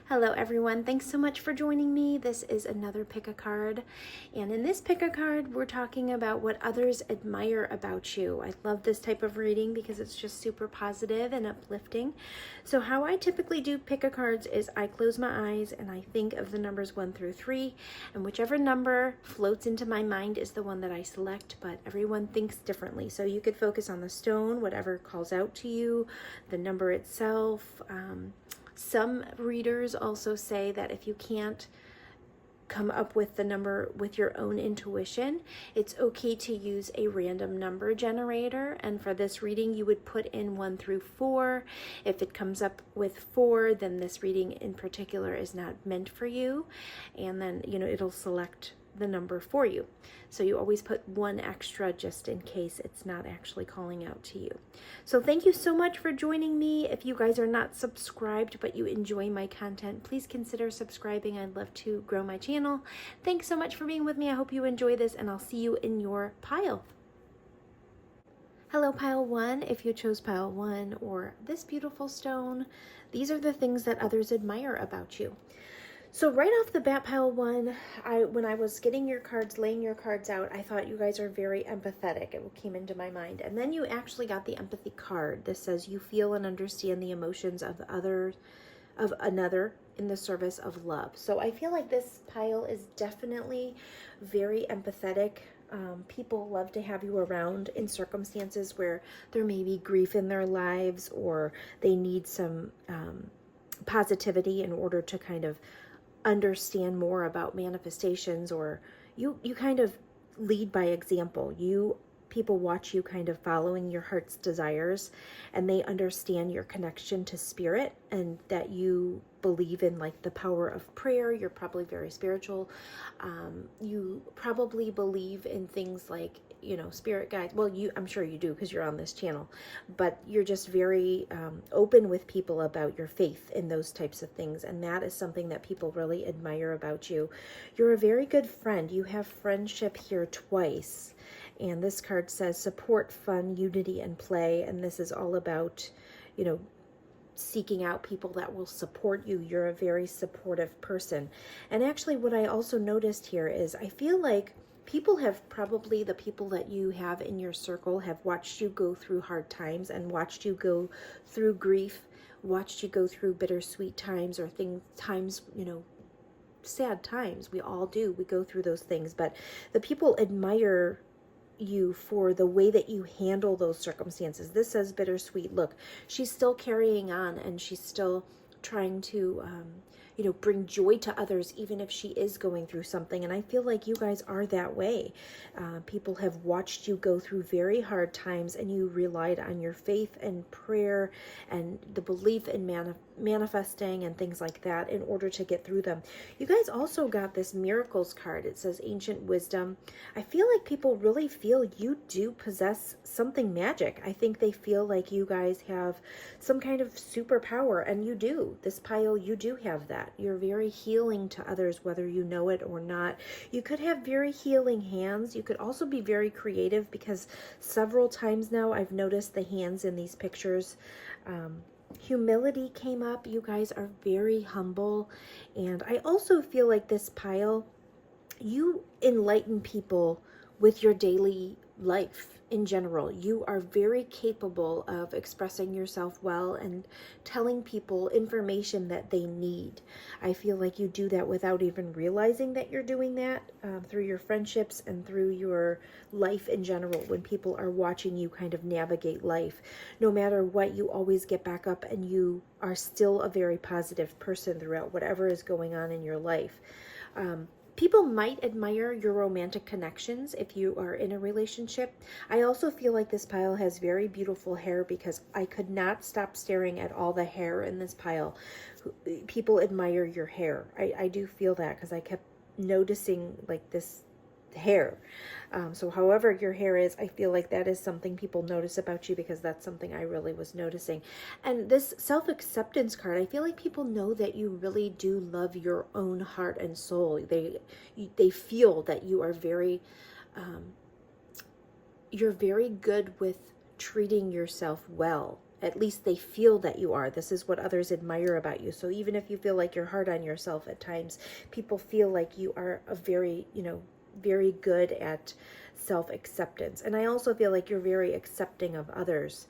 Hello everyone, thanks so much for joining me. This is another pick a card, and in this pick a card we're talking about what others admire about you. I love this type of reading because it's just super positive and uplifting. So how I typically do pick a cards is I close my eyes and I think of the numbers 1 through 3, and whichever number floats into my mind is the one that I select, but everyone thinks differently. So you could focus on the stone, whatever calls out to you, the number itself. Some readers also say that if you can't come up with the number with your own intuition, it's okay to use a random number generator. And for this reading, you would put in 1 through 4. If it comes up with 4, then this reading in particular is not meant for you. And then, it'll select the number for you. So you always put 1 extra just in case it's not actually calling out to you. So thank you so much for joining me. If you guys are not subscribed but you enjoy my content, please consider subscribing. I'd love to grow my channel. Thanks so much for being with me. I hope you enjoy this, and I'll see you in your pile. Hello, pile 1. If you chose pile 1 or this beautiful stone, these are the things that others admire about you. So right off the bat, pile 1, when I was getting your cards, laying your cards out, I thought you guys are very empathetic. It came into my mind. And then you actually got the empathy card. This says you feel and understand the emotions of another in the service of love. So I feel like this pile is definitely very empathetic. People love to have you around in circumstances where there may be grief in their lives, or they need some positivity in order to kind of understand more about manifestations, or you kind of lead by example. People watch you kind of following your heart's desires, and they understand your connection to spirit and that you believe in like the power of prayer. You're probably very spiritual. You probably believe in things like, spirit guides. Well, I'm sure you do because you're on this channel, but you're just very open with people about your faith in those types of things. And that is something that people really admire about you. You're a very good friend. You have friendship here twice. And this card says support, fun, unity, and play. And this is all about, seeking out people that will support you. You're a very supportive person. And actually what I also noticed here is I feel like the people that you have in your circle have watched you go through hard times and watched you go through grief, watched you go through bittersweet times or times, sad times. We all do. We go through those things, but the people admire you for the way that you handle those circumstances. This says bittersweet. Look, she's still carrying on, and she's still trying to bring joy to others, even if she is going through something. And I feel like you guys are that way. People have watched you go through very hard times, and you relied on your faith and prayer and the belief in manifesting and things like that in order to get through them. You guys also got this miracles card. It says ancient wisdom. I feel like people really feel you do possess something magic. I think they feel like you guys have some kind of superpower, and you do. This pile, you do have that. You're very healing to others, whether you know it or not. You could have very healing hands. You could also be very creative, because several times now I've noticed the hands in these pictures. Humility came up. You guys are very humble. And I also feel like this pile, you enlighten people with your daily life in general. You are very capable of expressing yourself well and telling people information that they need. I feel like you do that without even realizing that you're doing that, through your friendships and through your life in general. When people are watching you kind of navigate life, no matter what, you always get back up, and you are still a very positive person throughout whatever is going on in your life. People might admire your romantic connections if you are in a relationship. I also feel like this pile has very beautiful hair, because I could not stop staring at all the hair in this pile. People admire your hair. I do feel that, because I kept noticing like this hair. So however your hair is, I feel like that is something people notice about you, because that's something I really was noticing. And this self-acceptance card, I feel like people know that you really do love your own heart and soul. They feel that you are you're very good with treating yourself well. at least they feel that you are. This is what others admire about you. So even if you feel like you're hard on yourself at times, people feel like you are a very, very good at self-acceptance. And I also feel like you're very accepting of others.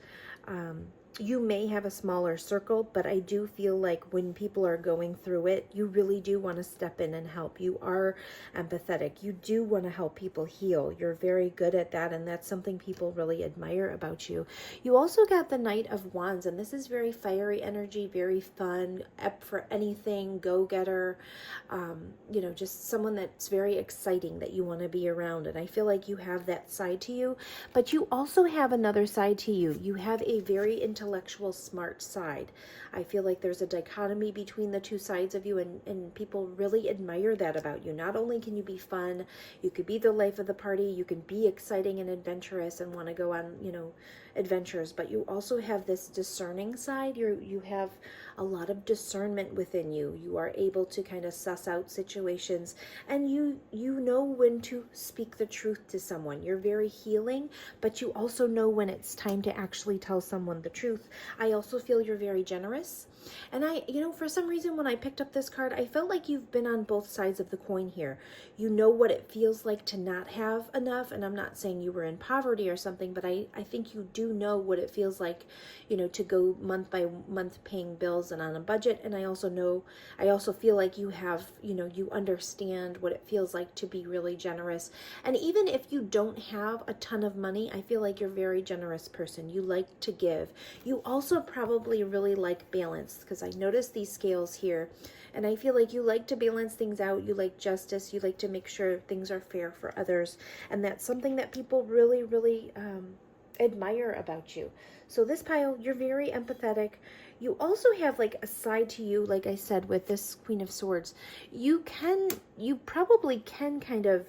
You may have a smaller circle, but I do feel like when people are going through it, you really do want to step in and help. You are empathetic. You do want to help people heal. You're very good at that, and that's something people really admire about you. You also got the Knight of Wands, and this is very fiery energy, very fun, up for anything, go-getter, just someone that's very exciting that you want to be around. And I feel like you have that side to you, but you also have another side to you. You have a very intellectual, smart side. I feel like there's a dichotomy between the two sides of you, and people really admire that about you. Not only can you be fun, you could be the life of the party, you can be exciting and adventurous and want to go on, adventures, but you also have this discerning side. You have a lot of discernment within you. You are able to kind of suss out situations, and you know when to speak the truth to someone. You're very healing, but you also know when it's time to actually tell someone the truth. I also feel you're very generous. And for some reason, when I picked up this card, I felt like you've been on both sides of the coin here. You know what it feels like to not have enough. And I'm not saying you were in poverty or something, but I think you do know what it feels like, to go month by month paying bills and on a budget. And I also feel like you have, you understand what it feels like to be really generous. And even if you don't have a ton of money, I feel like you're a very generous person. You like to give. You also probably really like balance, because I noticed these scales here, and I feel like you like to balance things out. You like justice. You like to make sure things are fair for others, and that's something that people really, really admire about you. So this pile, you're very empathetic. You also have like a side to you, like I said, with this Queen of Swords. You probably can kind of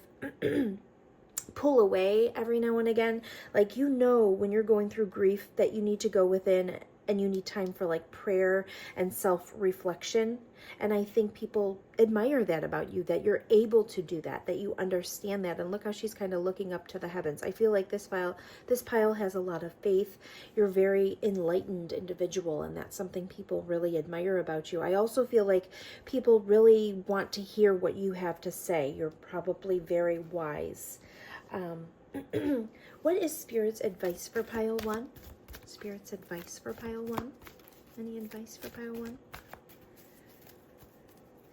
pull away every now and again. Like, when you're going through grief that you need to go within and you need time for like prayer and self-reflection. And I think people admire that about you, that you're able to do that, that you understand that. And look how she's kind of looking up to the heavens. I feel like this pile has a lot of faith. You're a very enlightened individual, and that's something people really admire about you. I also feel like people really want to hear what you have to say. You're probably very wise. What is Spirit's advice for pile 1? Spirit's advice for pile 1? Any advice for pile 1?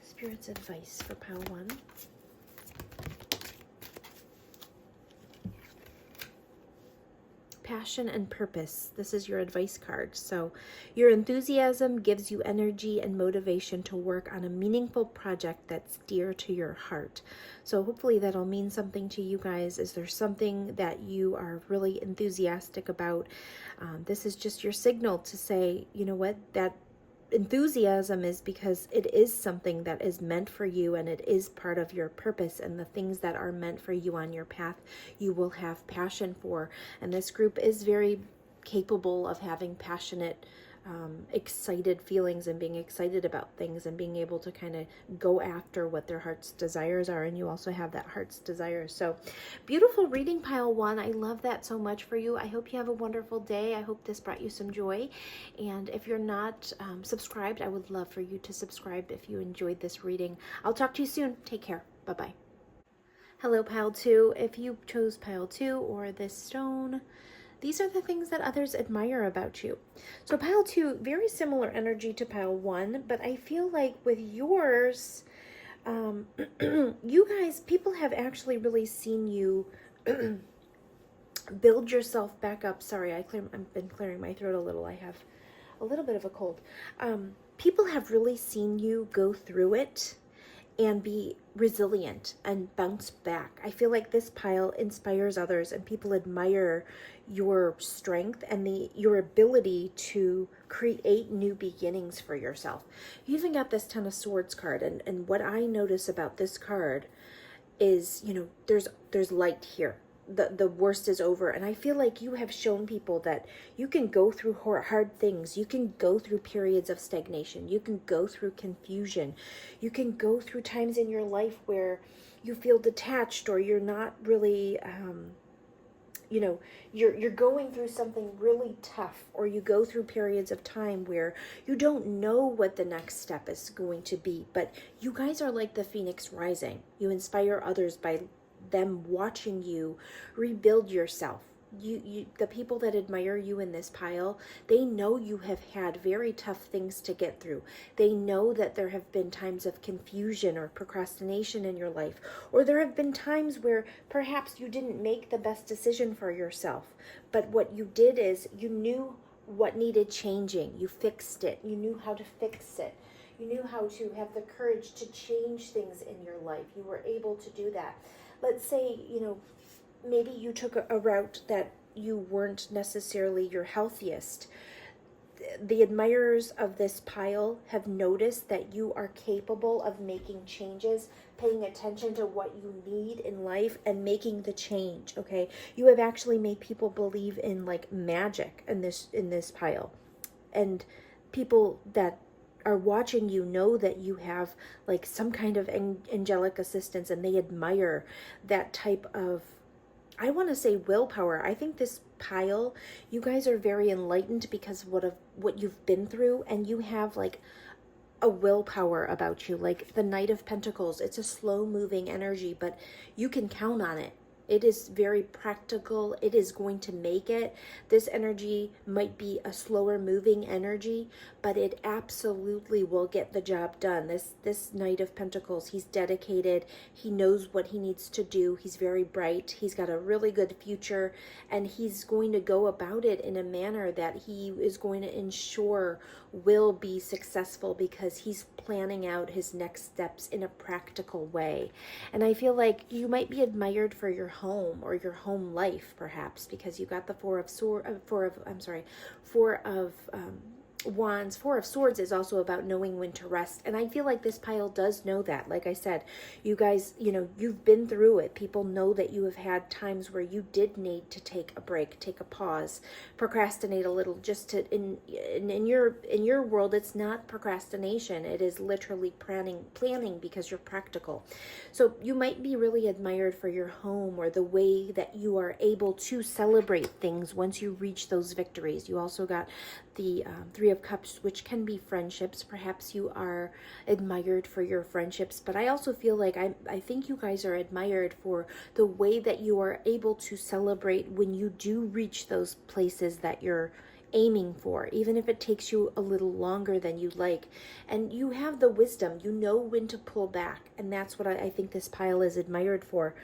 Spirit's advice for pile 1. Passion and purpose. This is your advice card. So your enthusiasm gives you energy and motivation to work on a meaningful project that's dear to your heart. So hopefully that'll mean something to you guys. Is there something that you are really enthusiastic about? This is just your signal to say, you know what, that enthusiasm is because it is something that is meant for you, and it is part of your purpose, and the things that are meant for you on your path you will have passion for. And this group is very capable of having passionate excited feelings and being excited about things and being able to kind of go after what their heart's desires are. And you also have that heart's desires. So beautiful reading, pile 1. I love that so much for you. I hope you have a wonderful day. I hope this brought you some joy. And if you're not subscribed, I would love for you to subscribe if you enjoyed this reading. I'll talk to you soon. Take care. Bye-bye. Hello, pile 2. If you chose pile 2 or this stone, these are the things that others admire about you. So pile 2, very similar energy to pile 1, but I feel like with yours, you guys, people have actually really seen you build yourself back up. Sorry, I've been clearing my throat a little. I have a little bit of a cold. People have really seen you go through it and be resilient and bounce back. I feel like this pile inspires others, and people admire your strength and your ability to create new beginnings for yourself. You even got this Ten of Swords card, and what I notice about this card is, there's light here. The worst is over, and I feel like you have shown people that you can go through hard things. You can go through periods of stagnation. You can go through confusion. You can go through times in your life where you feel detached, or you're not really you know, you're going through something really tough, or you go through periods of time where you don't know what the next step is going to be, but you guys are like the phoenix rising. You inspire others by them watching you rebuild yourself. The people that admire you in this pile, they know you have had very tough things to get through. They know that there have been times of confusion or procrastination in your life, or there have been times where perhaps you didn't make the best decision for yourself, but what you did is you knew what needed changing. You fixed it. You knew how to fix it. You knew how to have the courage to change things in your life. You were able to do that. Let's say, maybe you took a route that you weren't necessarily your healthiest. The admirers of this pile have noticed that you are capable of making changes, paying attention to what you need in life and making the change, okay? You have actually made people believe in like magic in this pile. And people that are watching you know that you have like some kind of angelic assistance, and they admire that type of, I want to say, willpower. I think this pile, you guys are very enlightened because of what you've been through, and you have like a willpower about you, like the Knight of Pentacles. It's a slow moving energy, but you can count on it. It is very practical. It is going to make it. This energy might be a slower moving energy, but it absolutely will get the job done. This Knight of Pentacles, he's dedicated. He knows what he needs to do. He's very bright. He's got a really good future, and he's going to go about it in a manner that he is going to ensure will be successful, because he's planning out his next steps in a practical way. And I feel like you might be admired for your home or your home life, perhaps, because you got the Four of Wands. Four of Swords is also about knowing when to rest, and I feel like this pile does know that. Like I said, you guys, you've been through it. People know that you have had times where you did need to take a break, take a pause, procrastinate a little, just to in your world, it's not procrastination. It is literally planning because you're practical. So you might be really admired for your home, or the way that you are able to celebrate things once you reach those victories. You also got the Three of Cups, which can be friendships. Perhaps you are admired for your friendships, but I also feel like I think you guys are admired for the way that you are able to celebrate when you do reach those places that you're aiming for, even if it takes you a little longer than you'd like. And you have the wisdom, you know when to pull back, and that's what I think this pile is admired for.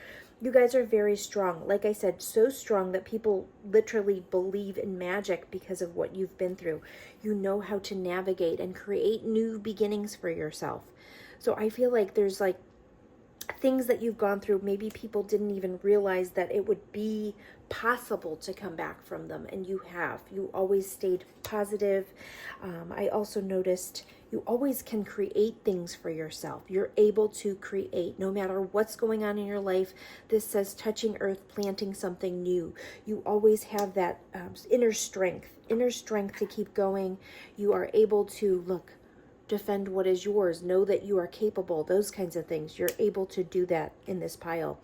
You guys are very strong. Like I said, so strong that people literally believe in magic because of what you've been through. You know how to navigate and create new beginnings for yourself. So I feel like there's like things that you've gone through, maybe people didn't even realize that it would be possible to come back from them, and you have. You always stayed positive. I also noticed you always can create things for yourself. You're able to create no matter what's going on in your life. This says touching earth, planting something new. You always have that inner strength to keep going. You are able to defend what is yours, know that you are capable, those kinds of things. You're able to do that in this pile.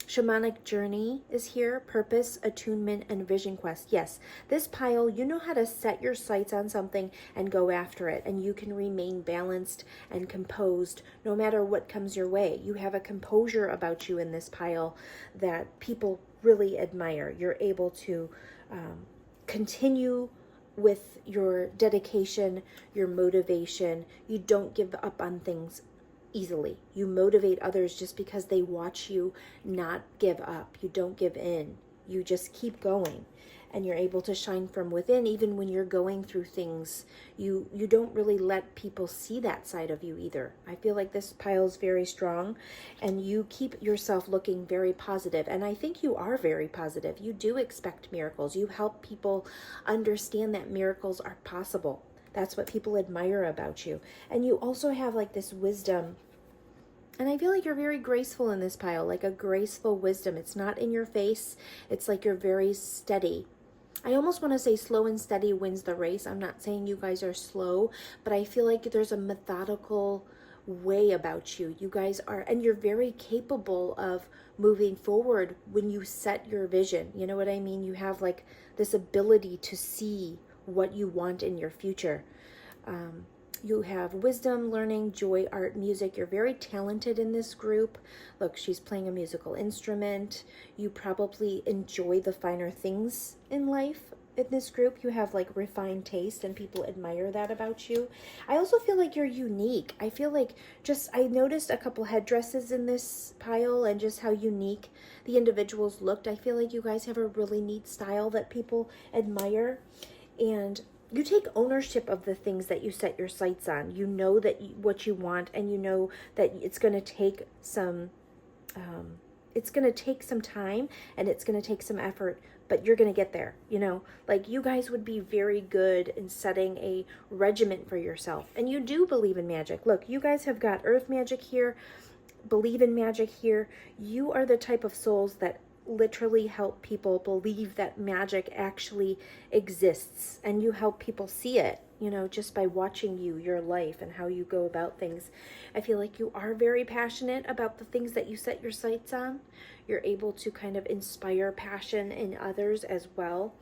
Shamanic journey is here, purpose, attunement, and vision quest. Yes, this pile, you know how to set your sights on something and go after it, and you can remain balanced and composed no matter what comes your way. You have a composure about you in this pile that people really admire. You're able to continue with your dedication, your motivation. You don't give up on things easily. You motivate others just because they watch you not give up. You don't give in. You just keep going, and you're able to shine from within even when you're going through things. You don't really let people see that side of you either. I feel like this pile is very strong, and you keep yourself looking very positive, and I think you are very positive. You do expect miracles. You help people understand that miracles are possible. That's what people admire about you. And you also have like this wisdom. And I feel like you're very graceful in this pile, like a graceful wisdom. It's not in your face. It's like you're very steady. I almost want to say slow and steady wins the race. I'm not saying you guys are slow, but I feel like there's a methodical way about you. You guys are, and you're very capable of moving forward when you set your vision. You know what I mean? You have like this ability to see what you want in your future. You have wisdom, learning, joy, art, music. You're very talented in this group. Look, she's playing a musical instrument. You probably enjoy the finer things in life. In this group, you have like refined taste and people admire that about you. I also feel like you're unique. I feel like I noticed a couple headdresses in this pile and just how unique the individuals looked. I feel like you guys have a really neat style that people admire. And you take ownership of the things that you set your sights on. You know that what you want, and you know that it's going to take some time, and it's going to take some effort, but you're going to get there. You know, like you guys would be very good in setting a regiment for yourself. And you do believe in magic. Look, you guys have got earth magic here, believe in magic here. You are the type of souls that literally help people believe that magic actually exists, and you help people see it, you know, just by watching your life and how you go about things. I feel like you are very passionate about the things that you set your sights on. You're able to kind of inspire passion in others as well.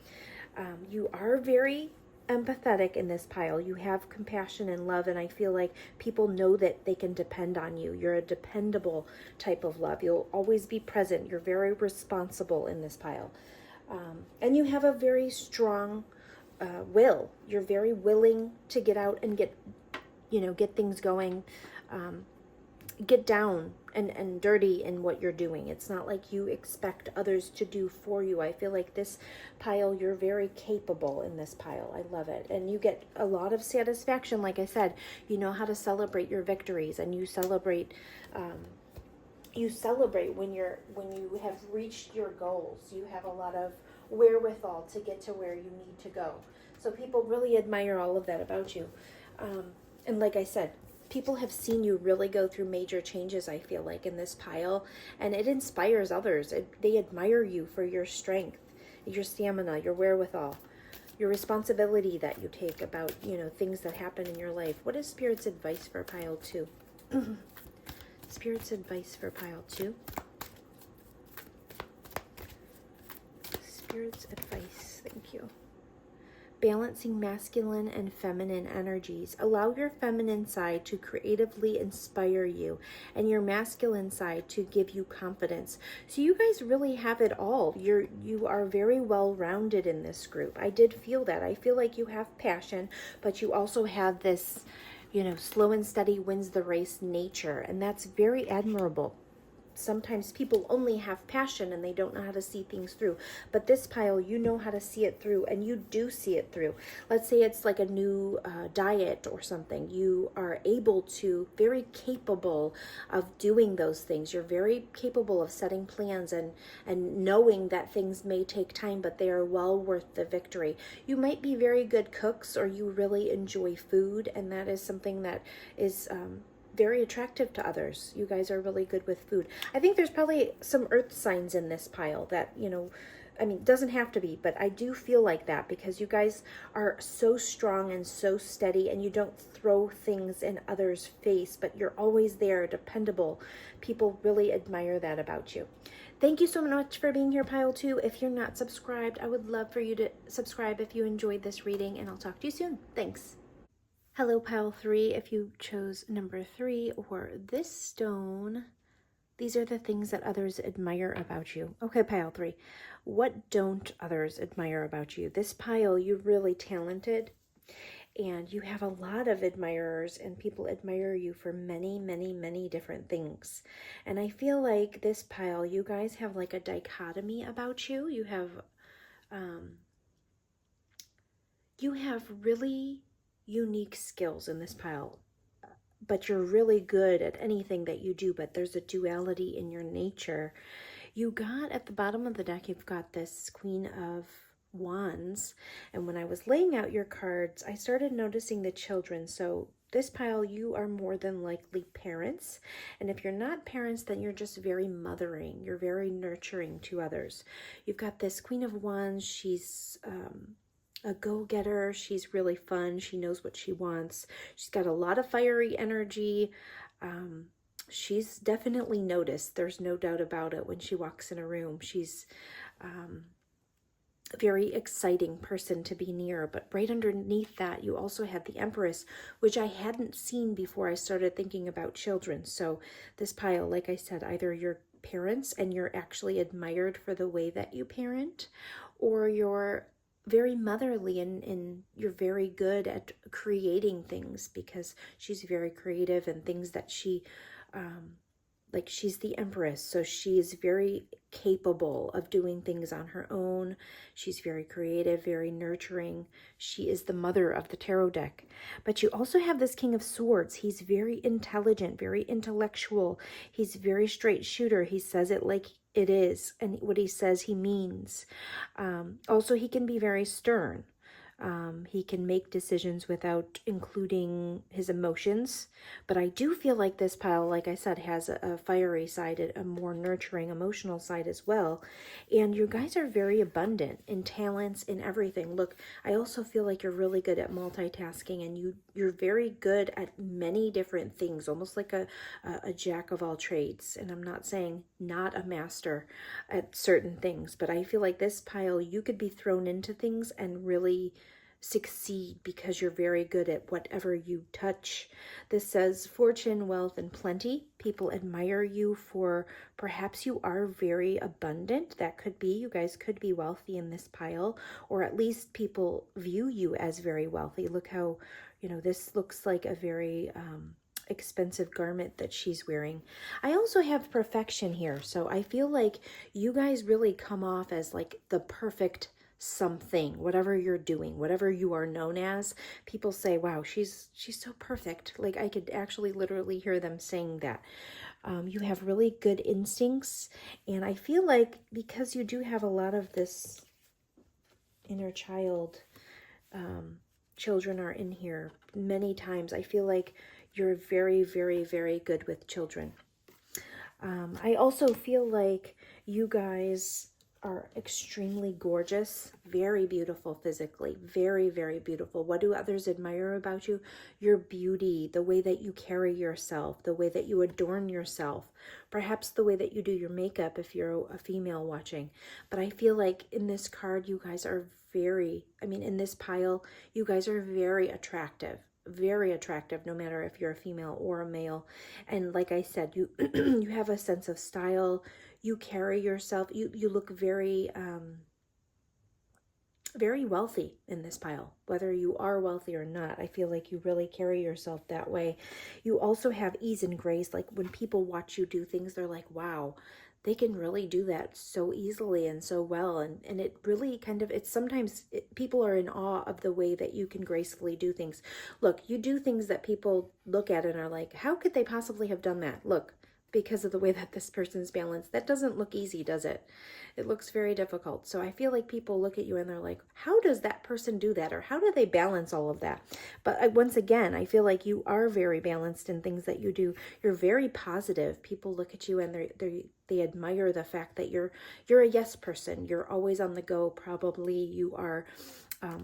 You are very empathetic in this pile. You have compassion and love, and I feel like people know that they can depend on you. You're a dependable type of love. You'll always be present. You're very responsible in this pile. And you have a very strong will. You're very willing to get out and get things going. Get down and dirty in what you're doing. It's not like you expect others to do for you. I feel like this pile, you're very capable in this pile. I love it. And you get a lot of satisfaction. Like I said, you know how to celebrate your victories, and you celebrate when you have reached your goals. You have a lot of wherewithal to get to where you need to go. So people really admire all of that about you. And like I said, people have seen you really go through major changes, I feel like, in this pile, and it inspires others. They admire you for your strength, your stamina, your wherewithal, your responsibility that you take about, things that happen in your life. What is Spirit's advice for pile 2? Spirit's advice for pile 2. Spirit's advice, thank you. Balancing masculine and feminine energies. Allow your feminine side to creatively inspire you, and your masculine side to give you confidence. So you guys really have it all. You are very well rounded in this group. I did feel that. I feel like you have passion, but you also have this, slow and steady wins the race nature, and that's very admirable. Sometimes people only have passion and they don't know how to see things through. But this pile, you know how to see it through, and you do see it through. Let's say it's like a new diet or something. You are very capable of doing those things. You're very capable of setting plans and knowing that things may take time, but they are well worth the victory. You might be very good cooks, or you really enjoy food, and that is something that is very attractive to others. You guys are really good with food. I think there's probably some earth signs in this pile that, it doesn't have to be, but I do feel like that, because you guys are so strong and so steady, and you don't throw things in others' face, but you're always there, dependable. People really admire that about you. Thank you so much for being here, pile 2. If you're not subscribed, I would love for you to subscribe if you enjoyed this reading, and I'll talk to you soon. Thanks. Hello, pile 3. If you chose number 3 or this stone, these are the things that others admire about you. Okay, pile 3. What don't others admire about you? This pile, you're really talented, and you have a lot of admirers, and people admire you for many, many, many different things. And I feel like this pile, you guys have like a dichotomy about you. You have really unique skills in this pile, but you're really good at anything that you do, but there's a duality in your nature. You got at the bottom of the deck, you've got this Queen of Wands, and when I was laying out your cards, I started noticing the children. So this pile, you are more than likely parents, and if you're not parents, then you're just very mothering. You're very nurturing to others. You've got this Queen of Wands. She's a go-getter. She's really fun. She knows what she wants. She's got a lot of fiery energy. She's definitely noticed. There's no doubt about it. When she walks in a room, she's a very exciting person to be near. But right underneath that, you also have the Empress, which I hadn't seen before I started thinking about children. So this pile, like I said, either your parents and you're actually admired for the way that you parent, or you're very motherly and you're very good at creating things, because she's very creative, and things that she like, she's the Empress, so she is very capable of doing things on her own. She's very creative, very nurturing. She is the mother of the tarot deck. But you also have this King of Swords. He's very intelligent, very intellectual. He's very straight shooter. He says it like it is, and what he says he means. Also, he can be very stern. He can make decisions without including his emotions. But I do feel like this pile, like I said, has a fiery side, a more nurturing, emotional side as well. And you guys are very abundant in talents, in everything. Look, I also feel like you're really good at multitasking, and you're very good at many different things, almost like a jack of all trades. And I'm not saying not a master at certain things, but I feel like this pile, you could be thrown into things and really succeed because you're very good at whatever you touch. This says fortune, wealth, and plenty. People admire you for, perhaps you are very abundant. That could be, you guys could be wealthy in this pile, or at least people view you as very wealthy. Look how, this looks like a very expensive garment that she's wearing. I also have perfection here, so I feel like you guys really come off as like the perfect something, whatever you're doing, whatever you are known as. People say, wow, she's so perfect. Like, I could actually literally hear them saying that. You have really good instincts, and I feel like because you do have a lot of this inner child, children are in here many times. I feel like you're very, very, very good with children. I also feel like you guys are extremely gorgeous, very beautiful physically, very, very beautiful. What do others admire about you? Your beauty, the way that you carry yourself, the way that you adorn yourself, perhaps the way that you do your makeup if you're a female watching. But I feel like in this card, you guys are in this pile, you guys are very attractive no matter if you're a female or a male. And like I said, you you have a sense of style. You carry yourself, you look very very wealthy in this pile, whether you are wealthy or not. I feel like you really carry yourself that way. You also have ease and grace. Like, when people watch you do things, they're like, wow, they can really do that so easily and so well. And it really kind of, it's sometimes people are in awe of the way that you can gracefully do things. Look, you do things that people look at and are like, how could they possibly have done that? Look, because of the way that this person's balanced, that doesn't look easy, does it? It looks very difficult. So I feel like people look at you and they're like, how does that person do that? Or how do they balance all of that? But once again, I feel like you are very balanced in things that you do. You're very positive. People look at you and they admire the fact that you're a yes person. You're always on the go. Probably you are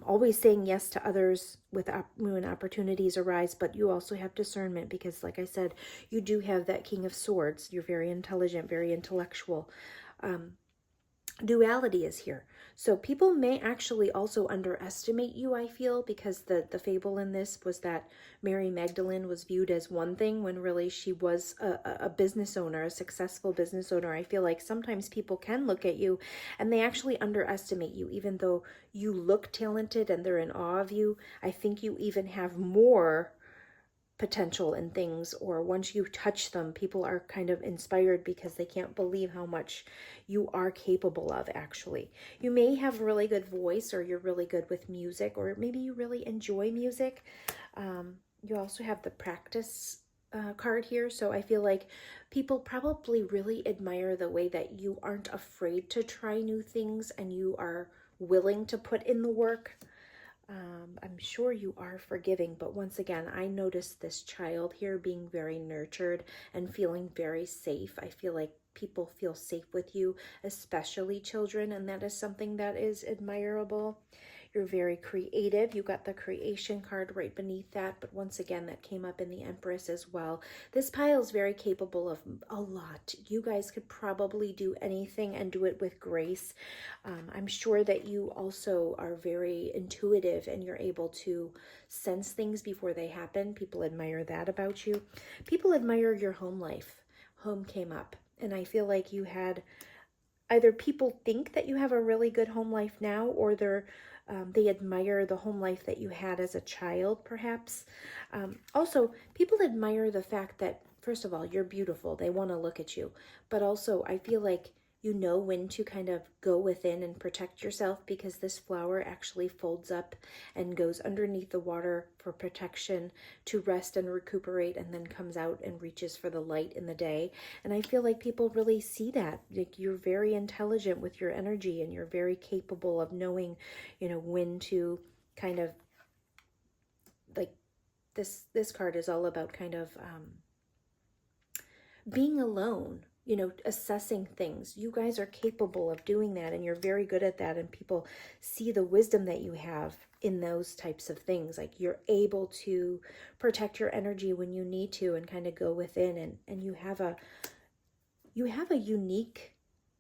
always saying yes to others when opportunities arise, but you also have discernment because, like I said, you do have that King of Swords. You're very intelligent, very intellectual. Duality is here. So people may actually also underestimate you, I feel, because the fable in this was that Mary Magdalene was viewed as one thing when really she was a business owner, a successful business owner. I feel like sometimes people can look at you and they actually underestimate you, even though you look talented and they're in awe of you. I think you even have more potential in things, or once you touch them, people are kind of inspired because they can't believe how much you are capable of. Actually, you may have a really good voice, or you're really good with music, or maybe you really enjoy music. You also have the practice card here, so I feel like people probably really admire the way that you aren't afraid to try new things and you are willing to put in the work. I'm sure you are forgiving, but once again, I noticed this child here being very nurtured and feeling very safe. I feel like people feel safe with you, especially children, and that is something that is admirable. You're very creative. You got the creation card right beneath that, but once again, that came up in the Empress as well. This pile is very capable of a lot. You guys could probably do anything and do it with grace. I'm sure that you also are very intuitive and you're able to sense things before they happen. People admire that about you. People admire your home life. Home came up, and I feel like you had either people think that you have a really good home life now, or they admire the home life that you had as a child, perhaps. Also, people admire the fact that, first of all, you're beautiful. They want to look at you. But also, I feel like you know when to kind of go within and protect yourself, because this flower actually folds up and goes underneath the water for protection, to rest and recuperate, and then comes out and reaches for the light in the day. And I feel like people really see that. Like, you're very intelligent with your energy, and you're very capable of knowing, when to kind of, like, this card is all about kind of being alone, assessing things. You guys are capable of doing that, and you're very good at that, and people see the wisdom that you have in those types of things. Like, you're able to protect your energy when you need to, and kind of go within, and you have a unique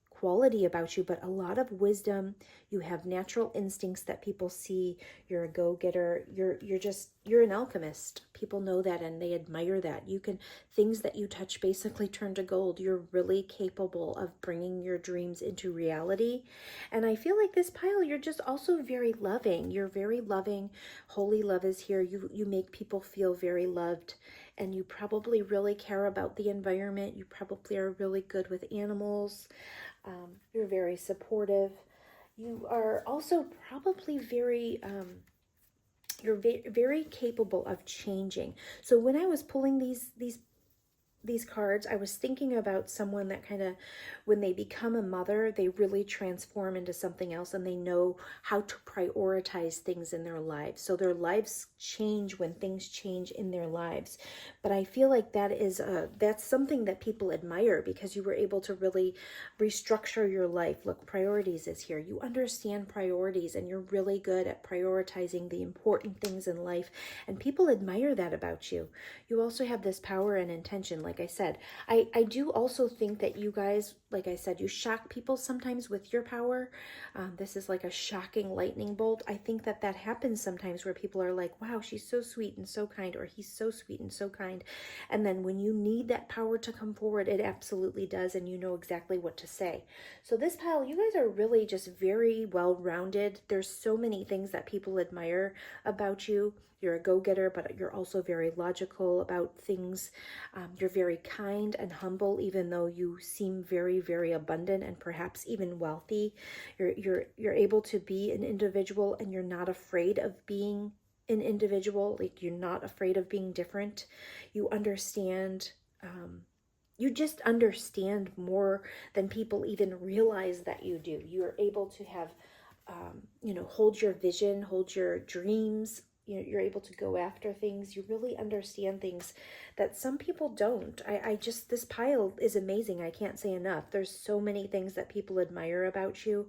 quality about you, but a lot of wisdom. You have natural instincts that people see. You're a go-getter. You're an alchemist. People know that, and they admire that. Things that you touch basically turn to gold. You're really capable of bringing your dreams into reality. And I feel like this pile, you're just also very loving. You're very loving. Holy love is here. You make people feel very loved, and you probably really care about the environment. You probably are really good with animals. You're very supportive. You are also probably you're very capable of changing. So when I was pulling these cards, I was thinking about someone that kind of, when they become a mother, they really transform into something else, and they know how to prioritize things in their lives. So their lives change when things change in their lives. But I feel like that's something that people admire, because you were able to really restructure your life. Look, priorities is here. You understand priorities, and you're really good at prioritizing the important things in life, and people admire that about you. You also have this power and intention. Like I said, I do also think that you guys, like I said, you shock people sometimes with your power. This is like a shocking lightning bolt. I think that happens sometimes, where people are like, wow, she's so sweet and so kind, or he's so sweet and so kind. And then when you need that power to come forward, it absolutely does, and you know exactly what to say. So this pile, you guys are really just very well-rounded. There's so many things that people admire about you. You're a go-getter, but you're also very logical about things. You're very kind and humble, even though you seem very, very abundant and perhaps even wealthy. You're able to be an individual, and you're not afraid of being an individual. Like, you're not afraid of being different. You understand. You just understand more than people even realize that you do. You're able to have, hold your vision, hold your dreams. You're able to go after things. You really understand things that some people don't. This pile is amazing. I can't say enough. There's so many things that people admire about you.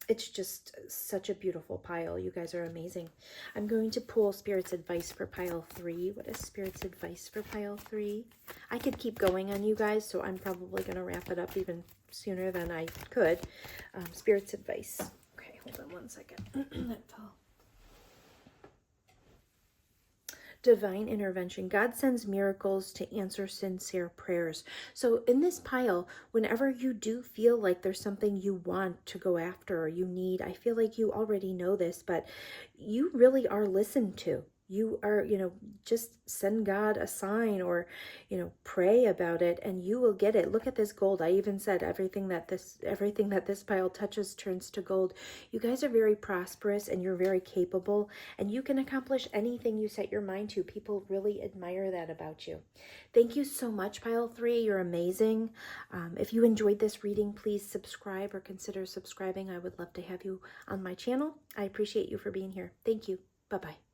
It's just such a beautiful pile. You guys are amazing. I'm going to pull Spirit's advice for pile 3. What is Spirit's advice for pile 3? I could keep going on you guys, so I'm probably going to wrap it up even sooner than I could. Spirit's advice. Okay, hold on one second. That fell. Divine intervention. God sends miracles to answer sincere prayers. So in this pile, whenever you do feel like there's something you want to go after or you need, I feel like you already know this, but you really are listened to. You are, just send God a sign, or, pray about it, and you will get it. Look at this gold. I even said everything that this pile touches turns to gold. You guys are very prosperous, and you're very capable, and you can accomplish anything you set your mind to. People really admire that about you. Thank you so much, pile 3. You're amazing. If you enjoyed this reading, please subscribe or consider subscribing. I would love to have you on my channel. I appreciate you for being here. Thank you. Bye-bye.